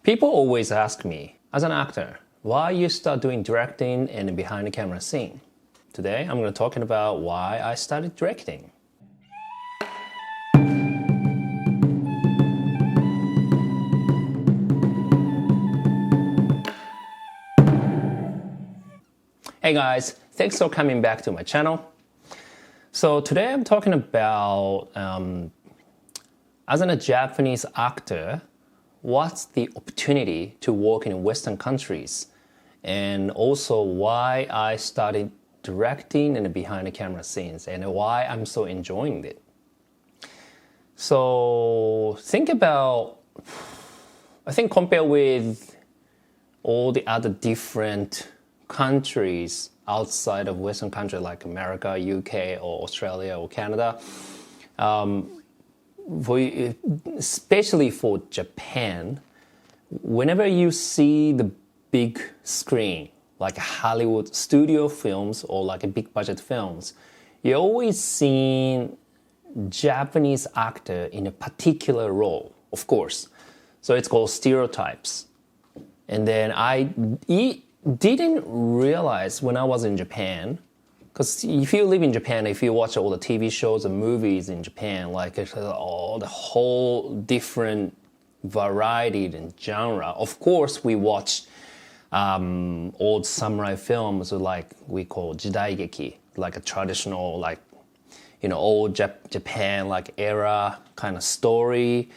People always ask me, as an actor, why you start doing directing and behind the camera scene. Today, I'm going to talk about why I started directing. Hey guys, thanks for coming back to my channel. So today I'm talking about, as a Japanese actor, what's the opportunity to work in Western countries, and also why I started directing and behind the camera scenes, and why I'm so enjoying it. So think about, I think compare with all the other different countries outside of Western countries like America, UK, or Australia, or Canada, especially for Japan, whenever you see the big screen, like Hollywood studio films or like a big budget films, you're always seeing Japanese actor in a particular role, of course. So it's called Stereotypes. And then I didn't realize when I was in Japan, because if you live in Japan, if you watch all the TV shows and movies in Japan, like all the whole different variety and genre. Of course, we watch old samurai films like we call jidaigeki, like a traditional, like, you know, old Japan like era kind of story.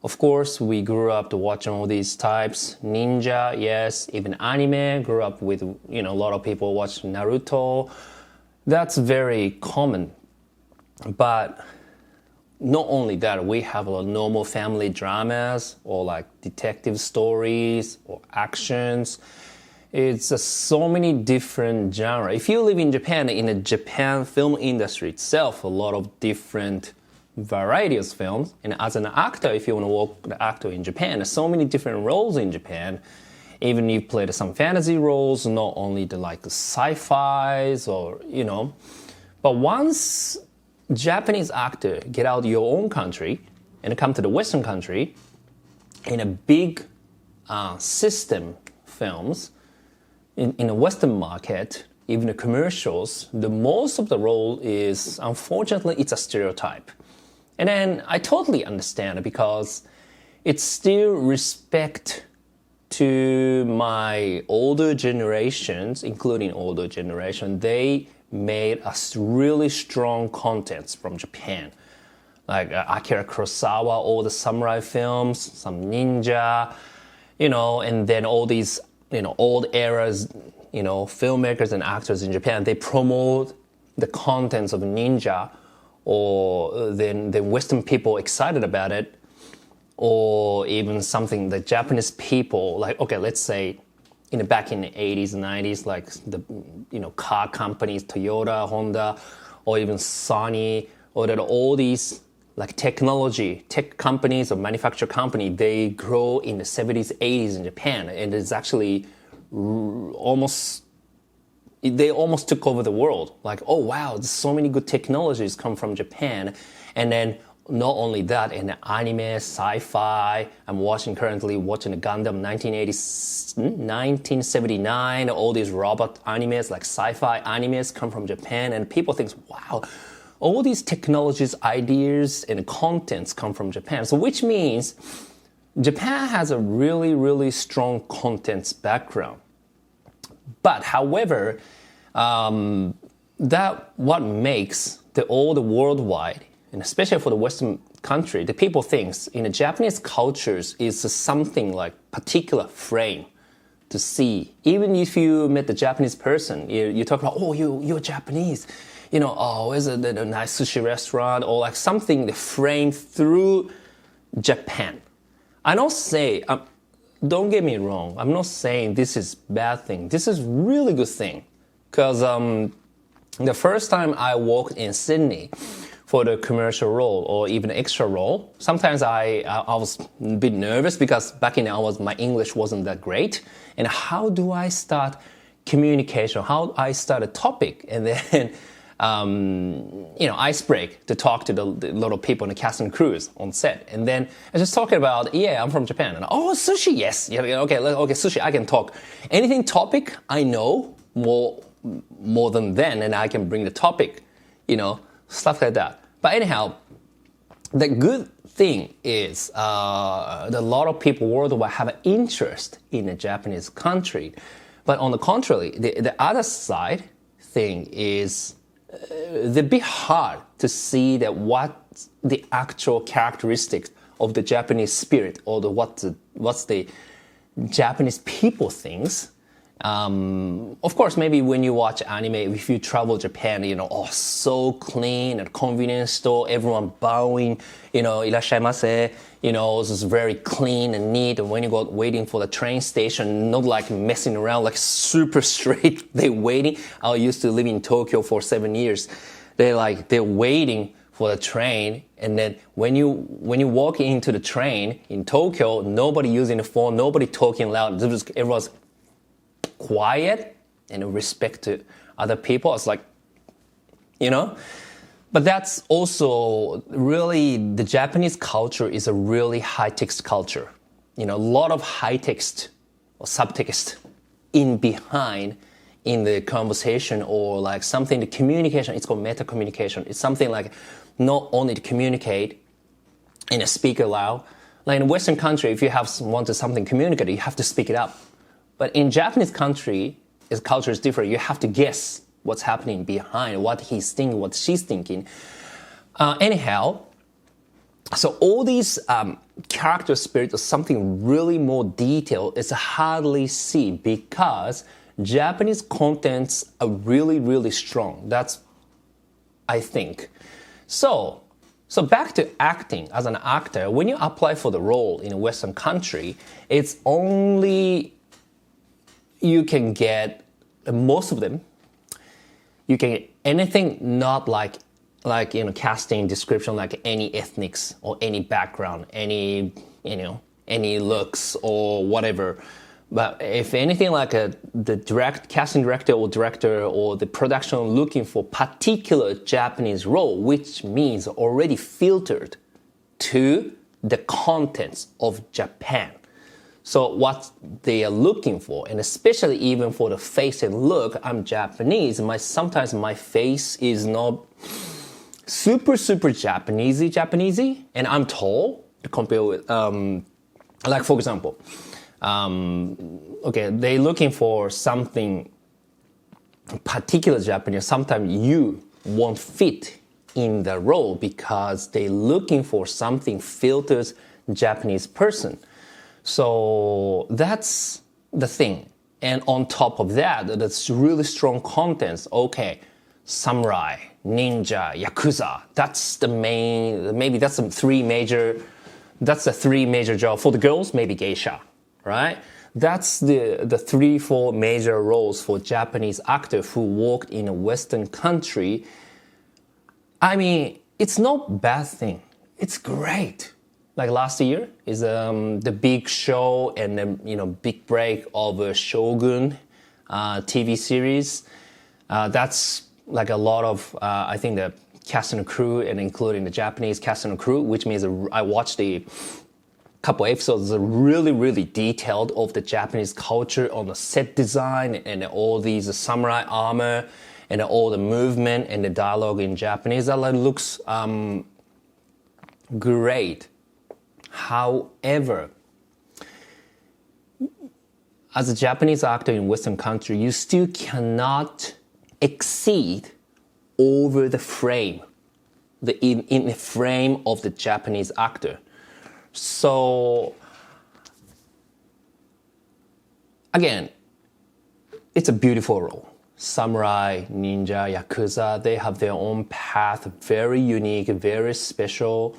Of course, we grew up to watching all these types, ninja, yes, even anime, grew up with, you know, a lot of people watch Naruto. That's very common. But not only that, we have a normal family dramas or like detective stories or actions. It's so many different genres. If you live in Japan, in the Japan film industry itself, a lot of different variety of films, and as an actor, if you want to work the actor in Japan, there's so many different roles in Japan. Even you played some fantasy roles, not only the like sci-fis or, you know. But once Japanese actor get out of your own country and come to the Western country in a big system films in a Western market, even the commercials, the most of the role is, unfortunately, it's a stereotype. And then I totally understand it because it's still respect to my older generations, including older generation. They made us really strong contents from Japan. Like Akira Kurosawa, all the samurai films, some ninja, you know, and then all these, you know, old eras, you know, filmmakers and actors in Japan, they promote the contents of ninja, or then the Western people excited about it, or even something that Japanese people, like, okay, let's say, back in the 80s and 90s, like the, you know, car companies, Toyota, Honda, or even Sony, or that all these like tech companies or manufacturer company, they grow in the 70s, 80s in Japan, and it's actually they almost took over the world. Like, oh wow, there's so many good technologies come from Japan. And then not only that, in anime, sci-fi, I'm currently watching the Gundam 1979, all these robot animes, like sci-fi animes come from Japan, and people think, wow, all these technologies, ideas, and contents come from Japan. So which means Japan has a really, really strong contents background. But however, that what makes all the worldwide, and especially for the Western country, the people thinks in the Japanese cultures is something like particular frame to see. Even if you met the Japanese person, you talk about, oh, you're Japanese, you know, oh, is it a nice sushi restaurant, or like something the frame through Japan. I don't say. Don't get me wrong, I'm not saying this is bad thing. This is really good thing. Because the first time I walked in Sydney for the commercial role or even extra role, sometimes I was a bit nervous because back in my English wasn't that great. And how do I start communication? How I start a topic? And then ice break to talk to the little people in the cast and crews on set. And then I just talking about, yeah, I'm from Japan. And sushi, yes. Yeah, okay, sushi, I can talk. Anything topic, I know more than then, and I can bring the topic, stuff like that. But anyhow, the good thing is a lot of people worldwide have an interest in the Japanese country. But on the contrary, the other side thing is they're a bit hard to see that what the actual characteristics of the Japanese spirit or what's the Japanese people thinks. Of course, maybe when you watch anime, if you travel Japan, so clean at convenience store, everyone bowing, irashaimase, it's just very clean and neat. And when you go waiting for the train station, not like messing around, like super straight, they waiting. I used to live in Tokyo for 7 years. They're waiting for the train, and then when you walk into the train in Tokyo, nobody using the phone, nobody talking loud, everyone's quiet and respect to other people. It's like, but that's also really, the Japanese culture is a really high text culture. A lot of high text or subtext in the conversation, or like something, the communication, it's called meta communication. It's something like not only to communicate and speak aloud. Like in a Western country, if you want to something communicate, you have to speak it up. But in Japanese country, his culture is different. You have to guess what's happening behind, what he's thinking, what she's thinking. Anyhow, so all these character spirits or something really more detailed is hardly see because Japanese contents are really, really strong. That's, I think. So back to acting. As an actor, when you apply for the role in a Western country, it's only you can get, most of them, you can get anything not like casting description, like any ethnics or any background, any looks or whatever. But if anything like the casting director or the production looking for particular Japanese role, which means already filtered to the contents of Japan. So what they are looking for, and especially even for the face and look, I'm Japanese. Sometimes my face is not super Japanesey, and I'm tall to compare with, like for example, they're looking for something particular Japanese. Sometimes you won't fit in the role because they're looking for something filters Japanese person. So that's the thing. And on top of that, that's really strong contents. Okay, samurai, ninja, yakuza. That's the main, maybe that's the three major jobs. For the girls, maybe geisha, right? That's the 3-4 major roles for Japanese actors who worked in a Western country. I mean, it's not a bad thing. It's great. Like last year is the big show and the big break of Shogun TV series. That's like a lot of I think the cast and crew, and including the Japanese cast and crew, which means I watched the couple episodes really detailed of the Japanese culture on the set design and all these samurai armor and all the movement and the dialogue in Japanese. That looks great. However, as a Japanese actor in Western country, you still cannot exceed over the frame, in the frame of the Japanese actor. So, again, it's a beautiful role. Samurai, ninja, yakuza, they have their own path, very unique, very special.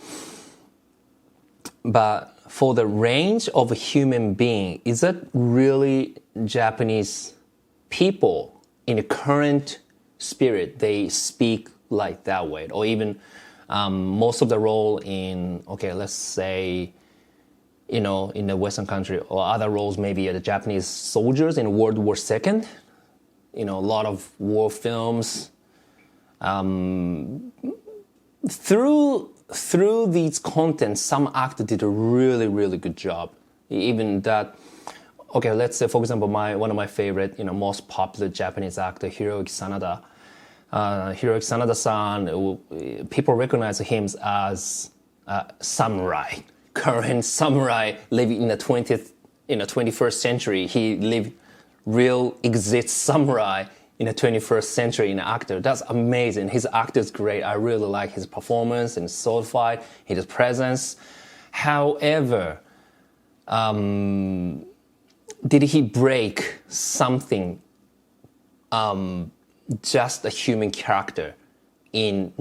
But for the range of a human being, is it really Japanese people in the current spirit, they speak like that way? Or even most of the role in, let's say, in the Western country, or other roles, maybe the Japanese soldiers in World War II, a lot of war films, Through these contents, some actor did a really, really good job. Even that, okay, let's say, for example, one of my favorite, most popular Japanese actor, Hiroyuki Sanada. Hiroyuki Sanada-san, people recognize him as a samurai, current samurai living in the 21st century. He lived real exist samurai in the 21st century in an actor. That's amazing. His actor is great. I really like his performance and sword fight, his presence. However, did he break something, just a human character in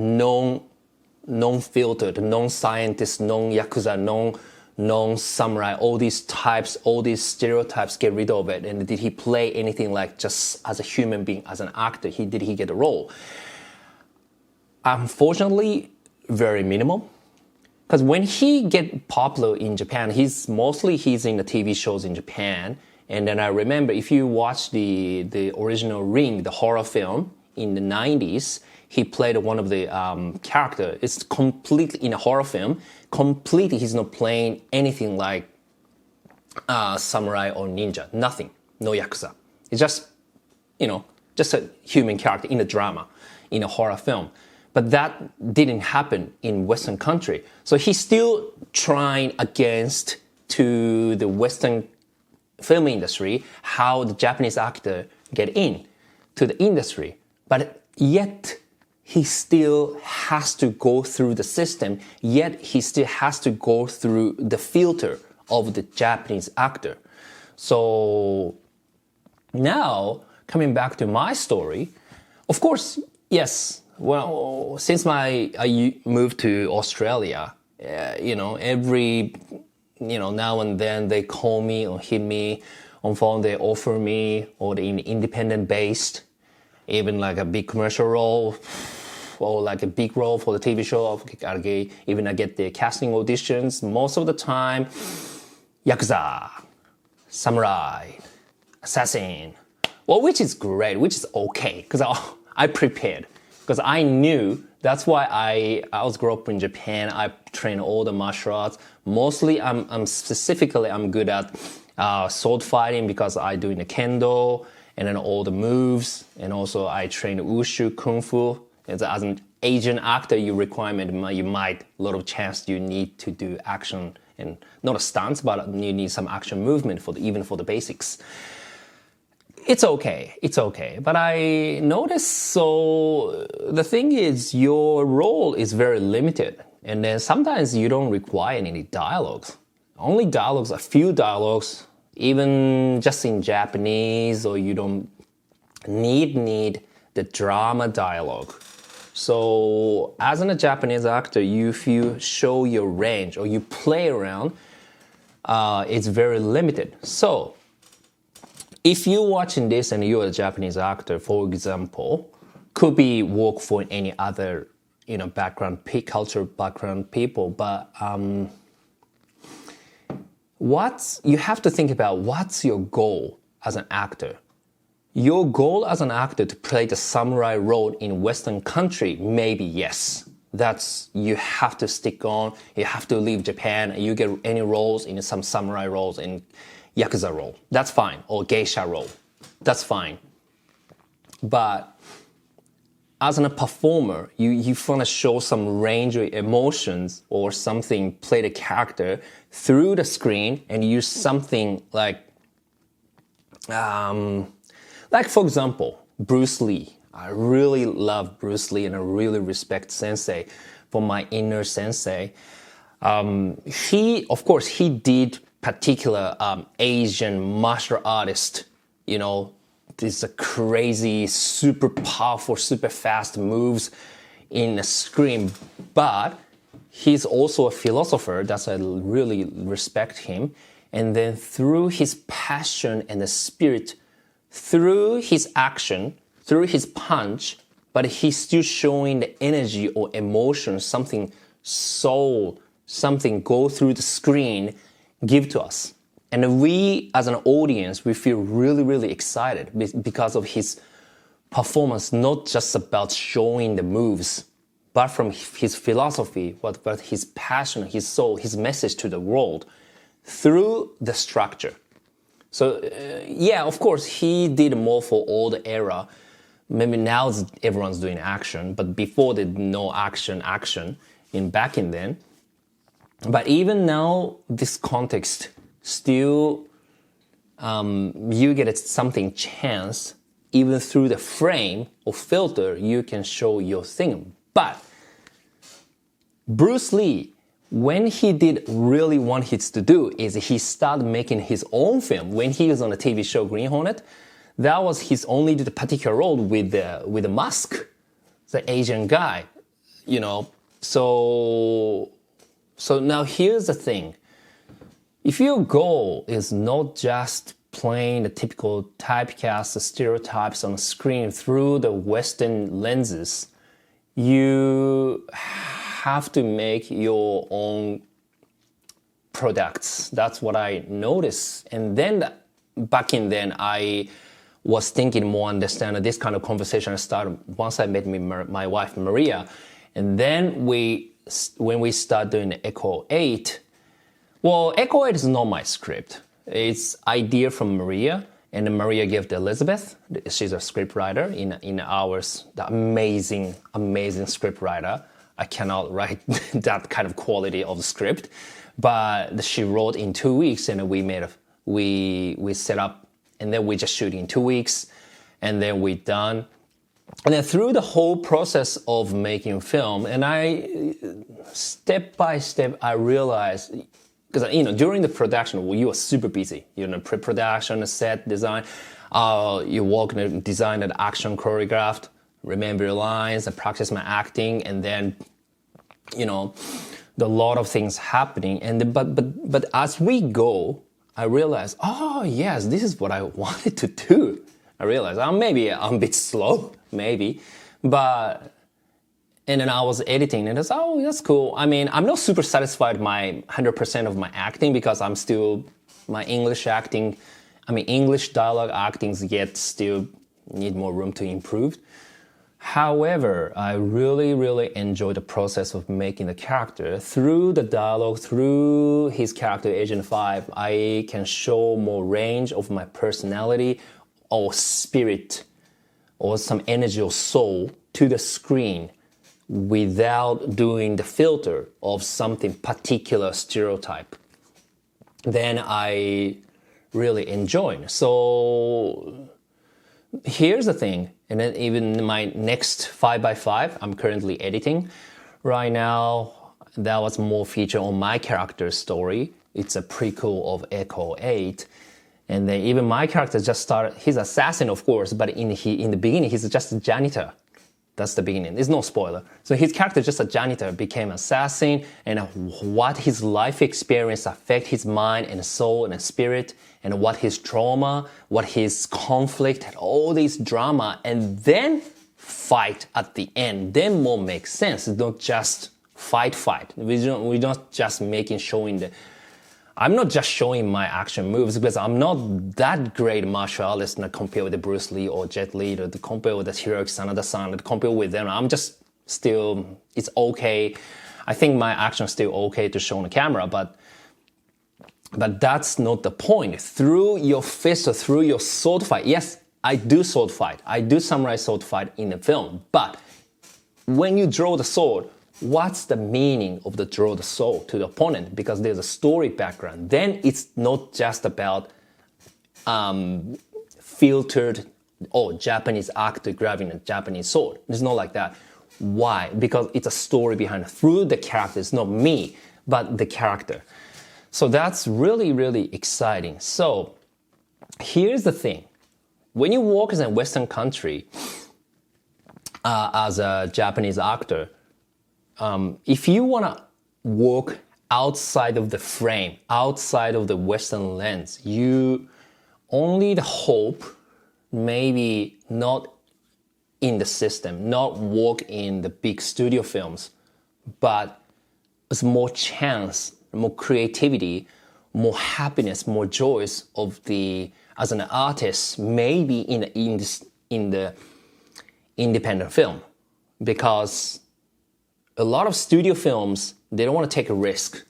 non-filtered, non-scientist, non-Yakuza, non-samurai, all these types, all these stereotypes, get rid of it? And did he play anything like just as a human being, as an actor? Did he get a role? Unfortunately, very minimal. Because when he get popular in Japan, he's in the TV shows in Japan. And then I remember, if you watch the original Ring, the horror film in the 90s, he played one of the character. It's completely in a horror film. Completely, he's not playing anything like samurai or ninja. Nothing. No Yakuza. It's just, just a human character in a drama, in a horror film. But that didn't happen in Western country. So he's still trying against to the Western film industry, how the Japanese actor get in to the industry. But yet, he still has to go through the system, yet he still has to go through the filter of the Japanese actor. So now, coming back to my story, of course, yes, well, since I moved to Australia, every, now and then they call me or hit me on phone, they offer me, or in independent based, even like a big commercial role, or like a big role for the TV show. Even I get the casting auditions. Most of the time, Yakuza, samurai, assassin. Well, which is great, which is okay, because I prepared. Because I knew, that's why I was grew up in Japan. I train all the martial arts. Mostly, I'm good at sword fighting because I do in the kendo, and then all the moves, and also I train wushu, kung fu. As an Asian actor, you might a lot of chance you need to do action, and not a stunts, but you need some action movement even for the basics. It's okay. But I noticed, so the thing is, your role is very limited, and then sometimes you don't require any dialogues. Only dialogues, a few dialogues, even just in Japanese, or you don't need the drama dialogue. So as a Japanese actor, if you show your range or you play around, it's very limited. So if you're watching this and you're a Japanese actor, for example, could be work for any other, cultural background people, but you have to think about what's your goal as an actor. Your goal as an actor to play the samurai role in Western country, maybe yes. You have to stick on, you have to leave Japan, and you get any roles in some samurai roles, in Yakuza role. That's fine. Or geisha role. That's fine. But as a performer, you want to show some range of emotions or something, play the character through the screen and use something like for example, Bruce Lee. I really love Bruce Lee and I really respect Sensei for my inner Sensei. He did particular Asian martial artist, these crazy, super powerful, super fast moves in the screen. But he's also a philosopher. That's why I really respect him. And then through his passion and the spirit, through his action, through his punch, but he's still showing the energy or emotion, something soul, something go through the screen, give to us. And we, as an audience, we feel really, really excited because of his performance not just about showing the moves, but from his philosophy, but his passion, his soul, his message to the world through the structure. So yeah, of course, he did more for old era. Maybe now everyone's doing action, but before they did no action in back in then. But even now, this context still you get something chance. Even through the frame or filter, you can show your thing. But Bruce Lee, when he did really wanted to do is he started making his own film. When he was on a TV show Green Hornet, that was his only particular role with the mask, the Asian guy, you know. So now here's the thing. If your goal is not just playing the typical typecast stereotypes on the screen through the Western lenses, you have to make your own products. That's what I noticed. And then back in then, I was thinking more understand this kind of conversation started once I met my wife Maria. And then when we start doing Echo 8, well, Echo 8 is not my script. It's idea from Maria, and then Maria gave to Elizabeth. She's a script writer in ours, the amazing script writer. I cannot write that kind of quality of the script, but she wrote in 2 weeks, and we set up, and then we just shoot in 2 weeks, and then we done. And then through the whole process of making film, and I step by step I realized. Because, you know, during the production, well, you are super busy. You know, pre-production, set design, you work and design an action choreographed, remember your lines, and practice my acting, and then, you know, a lot of things happening. And but as we go, I realized, oh yes, this is what I wanted to do. I realized, maybe I'm a bit slow, maybe, but. And then I was editing, and I was, oh, that's cool. I mean, I'm not super satisfied with my 100% of my acting because I'm still, my English acting, English dialogue actings yet still need more room to improve. However, I really, really enjoy the process of making the character. Through the dialogue, through his character, Agent 5, I can show more range of my personality or spirit or some energy or soul to the screen, without doing the filter of something particular stereotype. Then I really enjoy. So here's the thing, and then even my next 5x5, I'm currently editing right now. That was more feature on my character's story. It's a prequel of Echo 8. And then even my character just started, he's an assassin, of course, but in the beginning, he's just a janitor. That's the beginning. There's no spoiler. So his character, just a janitor, became an assassin, and what his life experience affect his mind and soul and spirit, and what his trauma, what his conflict, and all this drama, and then fight at the end. Then more makes sense. It's not just fight. We're not just showing the. I'm not just showing my action moves because I'm not that great martial artist compared with the Bruce Lee or Jet Li or compared with the Hiroki Sanada-san, compared with them. I'm just still, it's okay. I think my action is still okay to show on the camera, but that's not the point. Through your fist or through your sword fight, yes, I do sword fight. I do samurai sword fight in the film, but when you draw the sword, what's the meaning of the draw the sword to the opponent? Because there's a story background. Then it's not just about filtered Japanese actor grabbing a Japanese sword. It's not like that. Why? Because it's a story behind it. Through the character. It's not me, but the character. So that's really, really exciting. So here's the thing. When you work in a Western country as a Japanese actor, if you want to work outside of the frame, outside of the Western lens, you only hope maybe not in the system, not work in the big studio films, but it's more chance, more creativity, more happiness, more joys of the as an artist, maybe in the independent film, because a lot of studio films, they don't want to take a risk.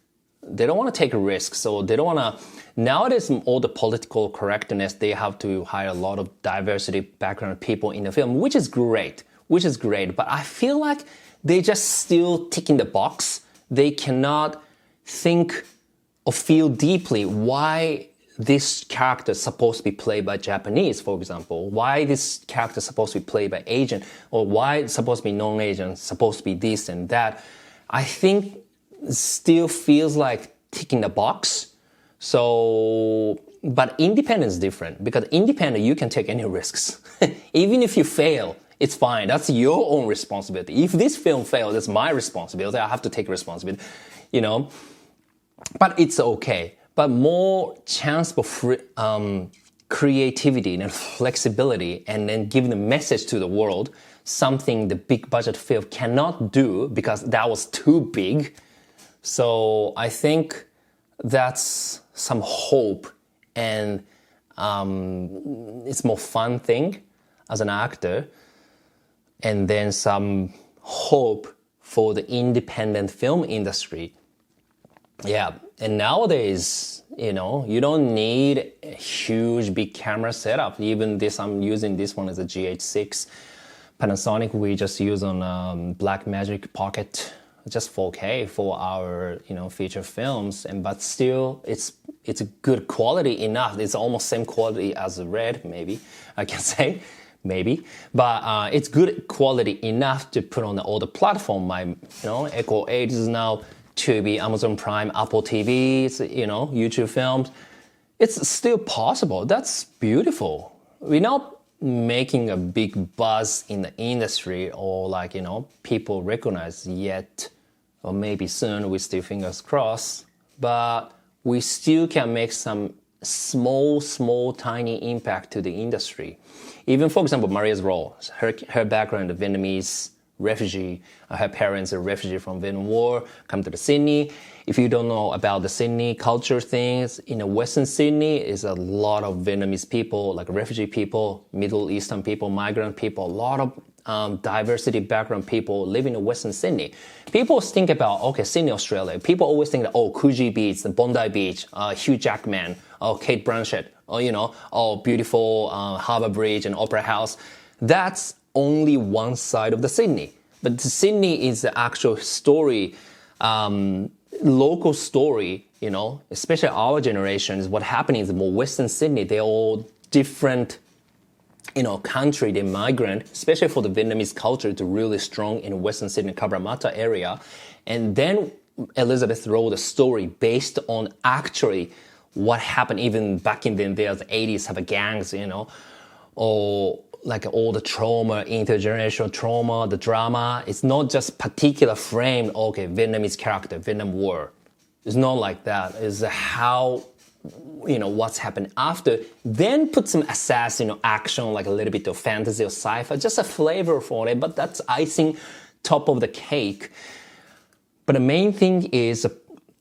So they don't want to. Nowadays, all the political correctness, they have to hire a lot of diversity background people in the film, which is great. But I feel like they just still tick in the box. They cannot think or feel deeply why this character is supposed to be played by Japanese, for example. Why this character is supposed to be played by Asian, or why it's supposed to be non-Asian, supposed to be this and that. I think it still feels like ticking the box. So, but independent is different, because independent, you can take any risks. Even if you fail, it's fine. That's your own responsibility. If this film fails, it's my responsibility. I have to take responsibility, But it's okay. But more chance for creativity and flexibility, and then giving the message to the world, something the big budget film cannot do because that was too big. So I think that's some hope, and it's more fun thing as an actor, and then some hope for the independent film industry. Yeah, and nowadays, you don't need a huge big camera setup. Even this, I'm using this one as a GH6. Panasonic, we just use on Blackmagic Pocket, just 4K for our feature films, but still it's a good quality enough. It's almost same quality as the Red, maybe I can say, but it's good quality enough to put on all the platform. My Echo 8 is now Tubi, Amazon Prime, Apple TV, YouTube films. It's still possible. That's beautiful. We're not making a big buzz in the industry, or people recognize yet, or maybe soon, we still fingers crossed, but we still can make some small, tiny impact to the industry. Even, for example, Maria's role, her background, the Vietnamese refugee, her parents are refugee from Vietnam War, come to the Sydney. If you don't know about the Sydney culture things, in the Western Sydney is a lot of Vietnamese people, like refugee people, Middle Eastern people, migrant people, a lot of diversity background people living in Western Sydney. People think about, Sydney, Australia. People always think that, Coogee Beach, the Bondi Beach, Hugh Jackman, Kate Blanchett, beautiful Harbour Bridge and Opera House. That's only one side of the Sydney. But the Sydney is the actual story, local story, especially our generation, is what happening is more Western Sydney. They're all different, country, they migrant, especially for the Vietnamese culture, it's really strong in Western Sydney, Cabramatta area. And then Elizabeth wrote a story based on actually what happened even back in the 80s, have a gangs, or like all the trauma, intergenerational trauma, the drama. It's not just particular frame, Vietnamese character, Vietnam War. It's not like that. It's how, what's happened after. Then put some assassin, action, like a little bit of fantasy or sci-fi, just a flavor for it, but that's icing top of the cake. But the main thing is,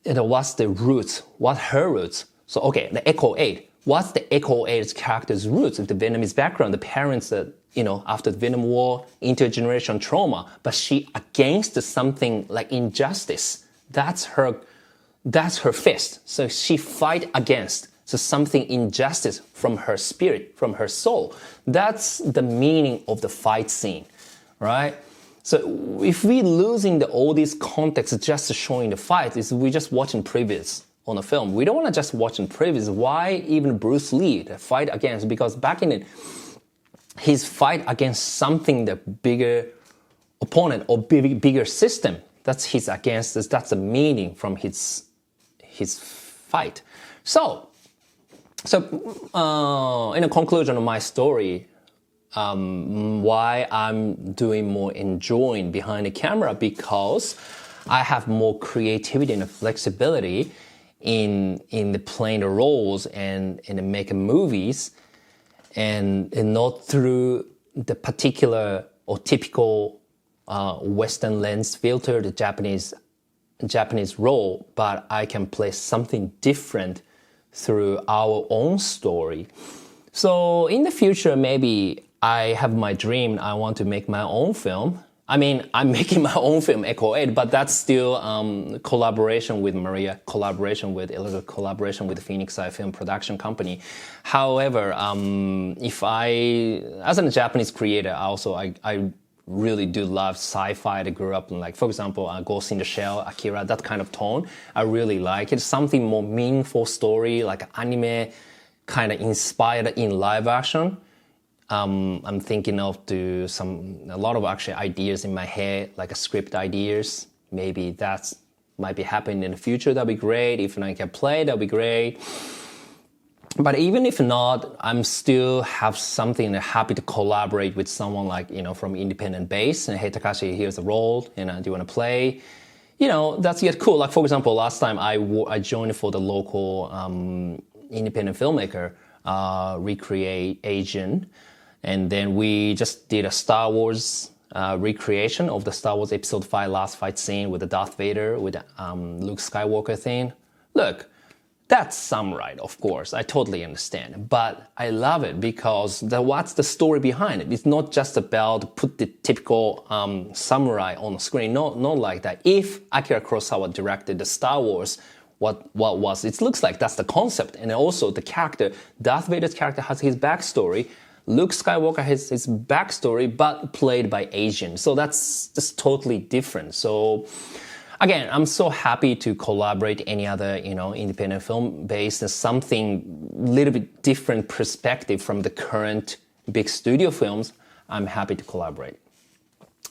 what's the roots? What her roots? So, the Echo 8. What's the Echo 8's character's roots? With the Vietnamese background, the parents that, after the Vietnam War, intergenerational trauma, but she against something like injustice. That's her fist. So she fight against something injustice from her spirit, from her soul. That's the meaning of the fight scene, right? So if we losing all these context just showing the fight, we just watching previous on a film. We don't want to just watch in previous. Why even Bruce Lee the fight against? Because back in it, his fight against something, the bigger opponent or bigger system. That's his against. That's the meaning from his fight. So in a conclusion of my story, why I'm doing more enjoying behind the camera, because I have more creativity and flexibility in the playing the roles and in making movies, and not through the particular or typical Western lens filter, the Japanese role, but I can play something different through our own story. So in the future, maybe I have my dream. I want to make my own film. I mean, I'm making my own film, Echo 8, but that's still collaboration with Maria, collaboration with Phoenix Eye Film Production Company. However, if I, as a Japanese creator, I really do love sci-fi. I grew up in, like, for example, Ghost in the Shell, Akira, that kind of tone. I really like it. Something more meaningful story, like anime, kind of inspired in live action. I'm thinking of a lot of actually ideas in my head, like a script ideas. Maybe that's might be happening in the future. That'd be great. If I can play, that'd be great. But even if not, I'm still have something happy to collaborate with someone like, from independent base. And hey, Takashi, here's the role. Do you want to play? That's yet cool. Like, for example, last time I joined for the local independent filmmaker, recreate Asian. And then we just did a Star Wars recreation of the Star Wars Episode 5 last fight scene with the Darth Vader, with the Luke Skywalker thing. Look, that's samurai, of course. I totally understand. But I love it because what's the story behind it? It's not just about put the typical samurai on the screen. Not like that. If Akira Kurosawa directed the Star Wars, what was it looks like that's the concept. And also the character, Darth Vader's character has his backstory. Luke Skywalker has his backstory, but played by Asian. So that's just totally different. So again, I'm so happy to collaborate any other, independent film based on something little bit different perspective from the current big studio films. I'm happy to collaborate.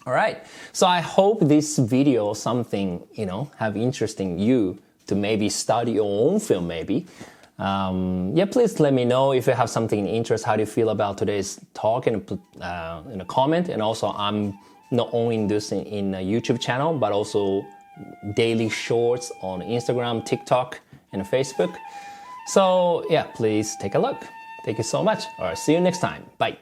All right. So I hope this video something, have interesting you to maybe study your own film maybe. Please let me know if you have something in interest. How do you feel about today's talk in a comment? And also, I'm not only this in a YouTube channel, but also daily shorts on Instagram, TikTok, and Facebook. So please take a look. Thank you so much. All right, see you next time. Bye.